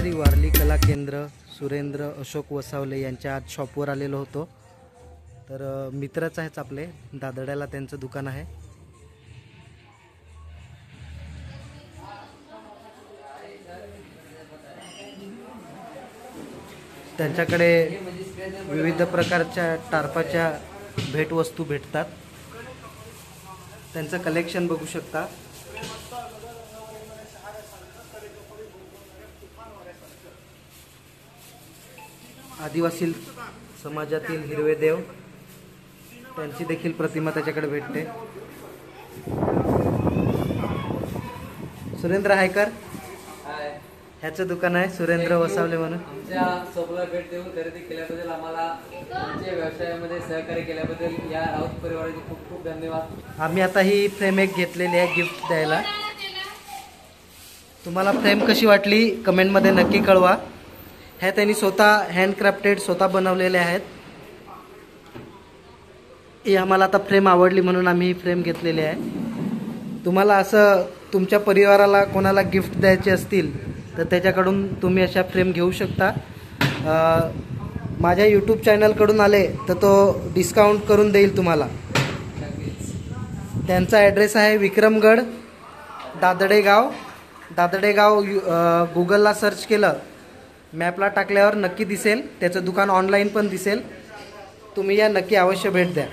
श्री वारली कला केंद्र सुरेंद्र अशोक वसावले यांच्या आज शॉपवर आलेलो होतो। तर मित्रच आहेत आपले, दादड्याला त्यांचं दुकान आहे। त्यांच्याकडे विविध प्रकारच्या टार्पाच्या भेटवस्तू भेटतात। त्यांचं कलेक्शन बघू शकता। आदिवासी समाजातील हिरवे देव त्यांची देखील प्रतिमा त्याच्याकडे भेटते। सुरेंद्र हायकर ह्याचं दुकान आहे, सुरेंद्र वसावले म्हणून। आमच्या शॉपला भेट देऊन खरेदी केल्याबद्दल, आम्हाला आमच्या व्यवसायामध्ये सहकार्य केल्याबद्दल या राऊत परिवाराचे खूप खूप धन्यवाद। आम्ही आता ही फ्रेम एक घेतलेली आहे गिफ्ट द्यायला। तुम्हाला फ्रेम कशी वाटली कमेंटमध्ये नक्की कळवा। ह्या त्यांनी स्वतः हँडक्राफ्टेड स्वतः बनवलेले आहेत। ही आम्हाला आता फ्रेम आवडली म्हणून आम्ही ही फ्रेम घेतलेली आहे। तुम्हाला असं तुमच्या परिवाराला कोणाला गिफ्ट द्यायचे असतील तर त्याच्याकडून तुम्ही अशा फ्रेम घेऊ शकता। माझ्या यूट्यूब चॅनलकडून आले तर तो डिस्काउंट करून देईल तुम्हाला। त्यांचा ॲड्रेस आहे विक्रमगड, दादडेगाव। दादडेगाव गुगलला सर्च केलं, मॅपला टाकल्यावर नक्की दिसेल। त्याचं दुकान ऑनलाईन पण दिसेल। तुम्ही या नक्की अवश्य भेट द्या।